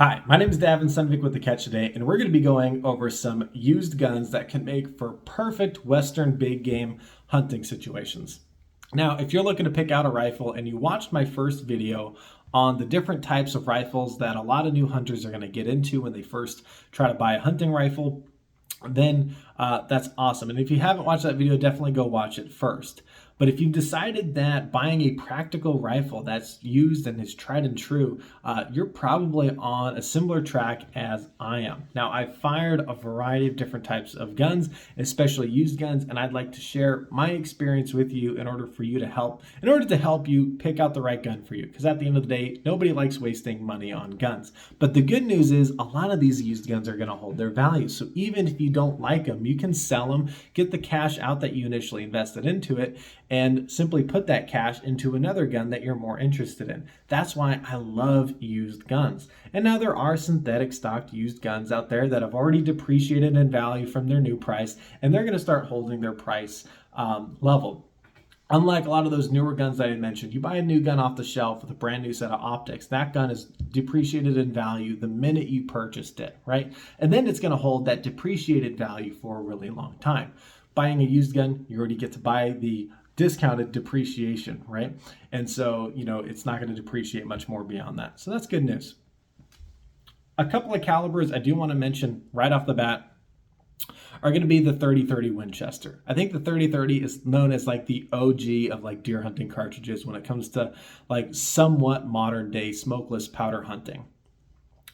Hi, my name is Davin Sunvik with The Catch today, and we're going to be going over some used guns that can make for perfect Western big game hunting situations. Now, if you're looking to pick out a rifle and you watched my first video on the different types of rifles that a lot of new hunters are going to get into when they first try to buy a hunting rifle, then that's awesome. And if you haven't watched that video, definitely go watch it first. But if you've decided that buying a practical rifle that's used and is tried and true, you're probably on a similar track as I am. Now, I've fired a variety of different types of guns, especially used guns, and I'd like to share my experience with you in order to help you pick out the right gun for you. Because at the end of the day, nobody likes wasting money on guns. But the good news is a lot of these used guns are going to hold their value. So even if you don't like them, you can sell them, get the cash out that you initially invested into it, and simply put that cash into another gun that you're more interested in. That's why I love used guns. And now there are synthetic stocked used guns out there that have already depreciated in value from their new price, and they're going to start holding their price level. Unlike a lot of those newer guns that I mentioned, you buy a new gun off the shelf with a brand new set of optics, that gun is depreciated in value the minute you purchased it, right? And then it's going to hold that depreciated value for a really long time. Buying a used gun, you already get to buy the discounted depreciation, right? And so, it's not going to depreciate much more beyond that. So that's good news. A couple of calibers I do want to mention right off the bat are going to be the 30-30 Winchester. I think the 30-30 is known as like the OG of like deer hunting cartridges when it comes to like somewhat modern day smokeless powder hunting.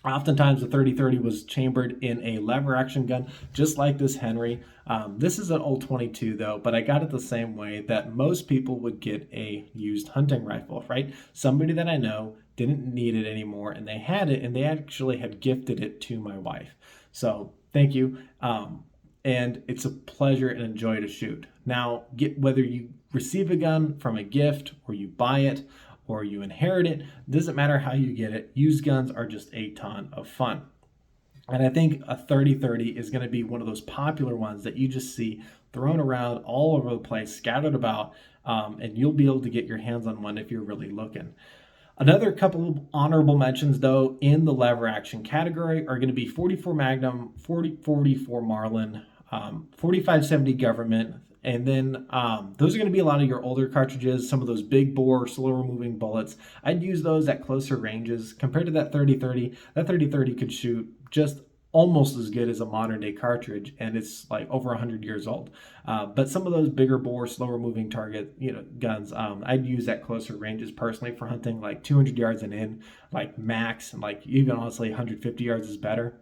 Oftentimes the 30-30 was chambered in a lever action gun, just like this Henry. This is an old 22 though, but I got it the same way that most people would get a used hunting rifle, right? Somebody that I know didn't need it anymore and they had it and they actually had gifted it to my wife. So thank you. And it's a pleasure and a joy to shoot. Now, whether you receive a gun from a gift or you buy it, or you inherit it, doesn't matter how you get it. Used guns are just a ton of fun. And I think a 30-30 is going to be one of those popular ones that you just see thrown around all over the place, scattered about, and you'll be able to get your hands on one if you're really looking. Another couple of honorable mentions, though, in the lever action category are going to be 44 Magnum, 44 Marlin, 4570 Government, and then those are going to be a lot of your older cartridges, some of those big bore, slower moving bullets. I'd use those at closer ranges. Compared to that 30-30, that 30-30 could shoot just almost as good as a modern day cartridge, and it's like over 100 years old. But some of those bigger bore, slower moving guns, I'd use at closer ranges personally for hunting, like 200 yards and in, like max, and like even honestly 150 yards is better.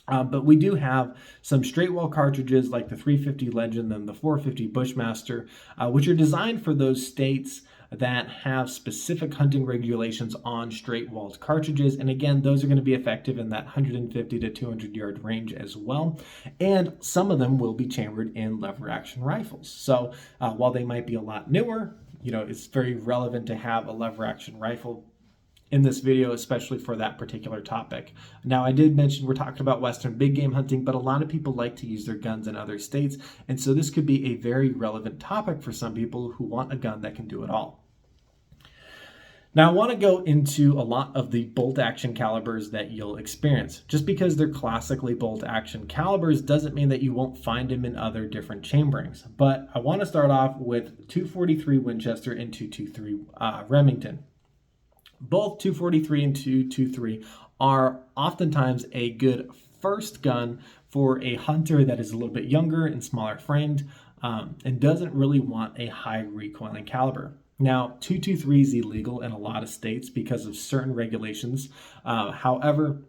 But we do have some straight wall cartridges like the 350 Legend and the 450 Bushmaster, which are designed for those states that have specific hunting regulations on straight walled cartridges. And again, those are going to be effective in that 150 to 200 yard range as well. And some of them will be chambered in lever action rifles. So while they might be a lot newer, it's very relevant to have a lever action rifle in this video, especially for that particular topic. Now, I did mention we're talking about Western big game hunting, but a lot of people like to use their guns in other states. And so this could be a very relevant topic for some people who want a gun that can do it all. Now, I want to go into a lot of the bolt action calibers that you'll experience. Just because they're classically bolt action calibers doesn't mean that you won't find them in other different chamberings. But I want to start off with 243 Winchester and 223 Remington. Both 243 and 223 are oftentimes a good first gun for a hunter that is a little bit younger and smaller framed and doesn't really want a high recoiling caliber. Now, 223 is illegal in a lot of states because of certain regulations. However,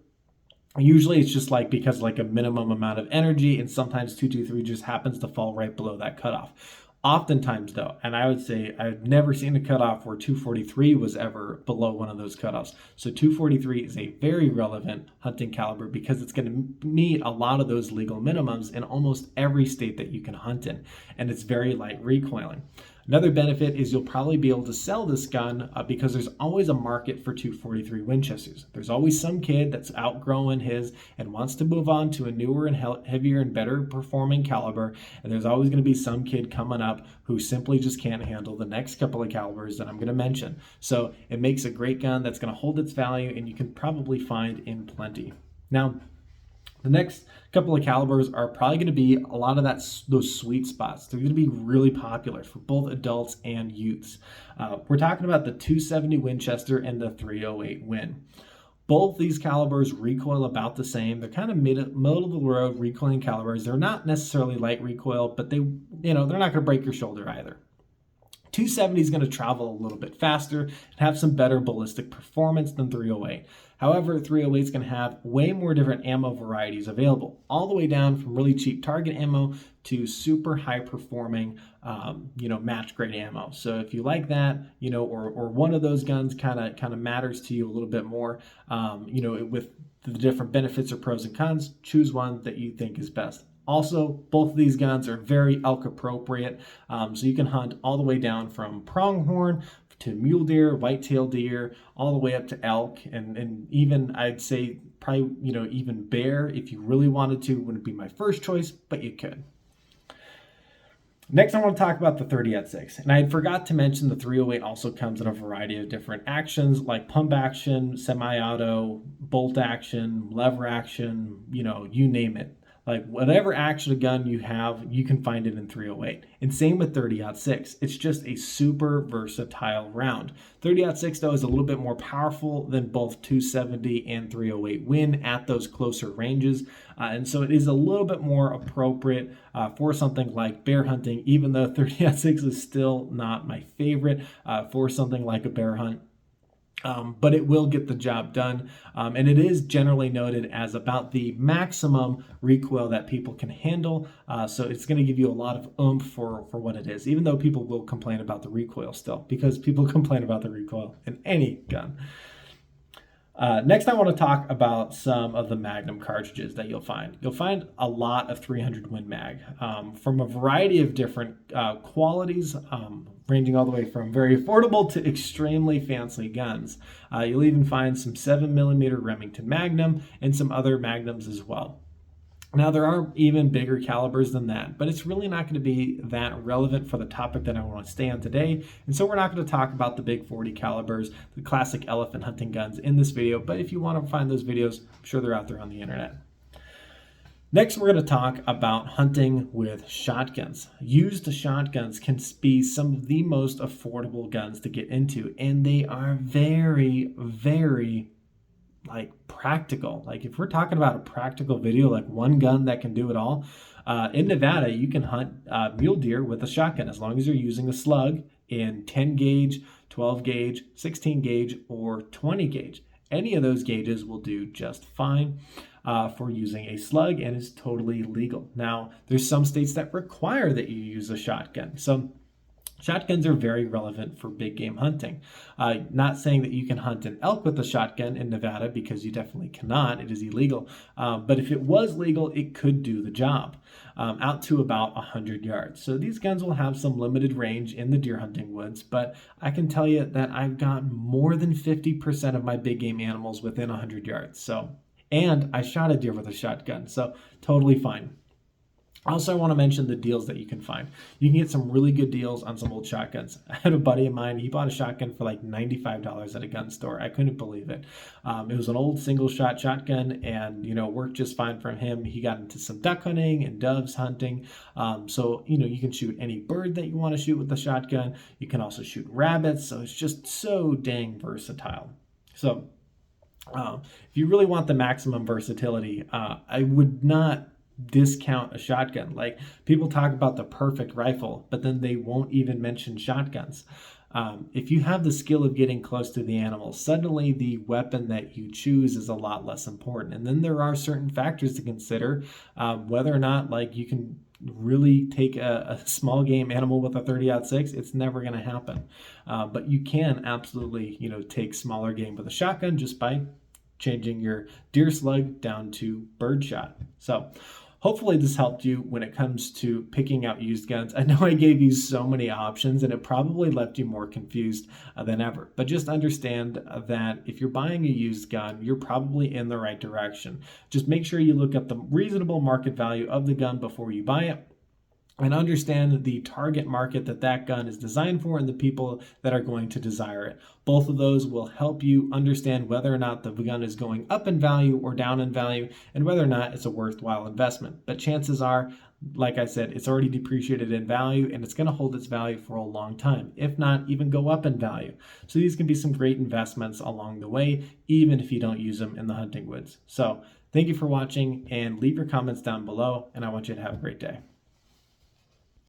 usually it's just because a minimum amount of energy, and sometimes 223 just happens to fall right below that cutoff. Oftentimes though, and I would say I've never seen a cutoff where 243 was ever below one of those cutoffs. So 243 is a very relevant hunting caliber because it's going to meet a lot of those legal minimums in almost every state that you can hunt in. And it's very light recoiling. Another benefit is you'll probably be able to sell this gun because there's always a market for 243 Winchesters. There's always some kid that's outgrowing his and wants to move on to a newer and heavier and better performing caliber. And there's always going to be some kid coming up who simply just can't handle the next couple of calibers that I'm going to mention. So it makes a great gun that's going to hold its value and you can probably find in plenty. Now, the next couple of calibers are probably going to be a lot of those sweet spots. They're going to be really popular for both adults and youths. We're talking about the 270 Winchester and the 308 Win. Both these calibers recoil about the same. They're kind of middle of the road recoiling calibers. They're not necessarily light recoil, but they're not going to break your shoulder either. 270 is going to travel a little bit faster and have some better ballistic performance than 308. However, 308 is going to have way more different ammo varieties available, all the way down from really cheap target ammo to super high performing, match grade ammo. So if you like that, or one of those guns kind of matters to you a little bit more, with the different benefits or pros and cons, choose one that you think is best. Also, both of these guns are very elk appropriate, so you can hunt all the way down from pronghorn to mule deer, whitetail deer, all the way up to elk, and even I'd say probably even bear if you really wanted to. Wouldn't be my first choice, but you could. Next, I want to talk about the 30-06, and I forgot to mention the 308 also comes in a variety of different actions like pump action, semi-auto, bolt action, lever action, you name it. Like whatever action gun you have, you can find it in 308. And same with 30-06. It's just a super versatile round. 30-06 though is a little bit more powerful than both 270 and 308 Win at those closer ranges. And so it is a little bit more appropriate for something like bear hunting, even though 30-06 is still not my favorite for something like a bear hunt. But it will get the job done, and it is generally noted as about the maximum recoil that people can handle, so it's going to give you a lot of oomph for what it is, even though people will complain about the recoil still, because people complain about the recoil in any gun. Next, I want to talk about some of the Magnum cartridges that you'll find. You'll find a lot of 300 Win Mag from a variety of different qualities, ranging all the way from very affordable to extremely fancy guns. You'll even find some 7mm Remington Magnum and some other Magnums as well. Now, there are even bigger calibers than that, but it's really not going to be that relevant for the topic that I want to stay on today. And so we're not going to talk about the big 40 calibers, the classic elephant hunting guns in this video. But if you want to find those videos, I'm sure they're out there on the internet. Next, we're going to talk about hunting with shotguns. Used shotguns can be some of the most affordable guns to get into, and they are very, very practical. Like if we're talking about a practical video, like one gun that can do it all, in Nevada, you can hunt mule deer with a shotgun as long as you're using a slug in 10 gauge, 12 gauge, 16 gauge, or 20 gauge. Any of those gauges will do just fine for using a slug and is totally legal. Now, there's some states that require that you use a shotgun. So shotguns are very relevant for big game hunting. Not saying that you can hunt an elk with a shotgun in Nevada, because you definitely cannot. It is illegal. But if it was legal, it could do the job out to about 100 yards. So these guns will have some limited range in the deer hunting woods, but I can tell you that I've gotten more than 50% of my big game animals within 100 yards. And I shot a deer with a shotgun, so totally fine. Also, I want to mention the deals that you can find. You can get some really good deals on some old shotguns. I had a buddy of mine, he bought a shotgun for like $95 at a gun store. I couldn't believe it. It was an old single shot shotgun and, worked just fine for him. He got into some duck hunting and doves hunting. So, you can shoot any bird that you want to shoot with the shotgun. You can also shoot rabbits. So it's just so dang versatile. So if you really want the maximum versatility, I would not discount a shotgun. Like people talk about the perfect rifle, but then they won't even mention shotguns. If you have the skill of getting close to the animal, suddenly the weapon that you choose is a lot less important. And then there are certain factors to consider, whether or not you can really take a small game animal with a 30-06. It's never going to happen. But you can absolutely, take smaller game with a shotgun just by changing your deer slug down to birdshot. So hopefully this helped you when it comes to picking out used guns. I know I gave you so many options and it probably left you more confused than ever, but just understand that if you're buying a used gun, you're probably in the right direction. Just make sure you look up the reasonable market value of the gun before you buy it, and understand the target market that that gun is designed for and the people that are going to desire it. Both of those will help you understand whether or not the gun is going up in value or down in value, and whether or not it's a worthwhile investment. But chances are, like I said, it's already depreciated in value and it's going to hold its value for a long time, if not even go up in value. So these can be some great investments along the way, even if you don't use them in the hunting woods. So thank you for watching, and leave your comments down below, and I want you to have a great day.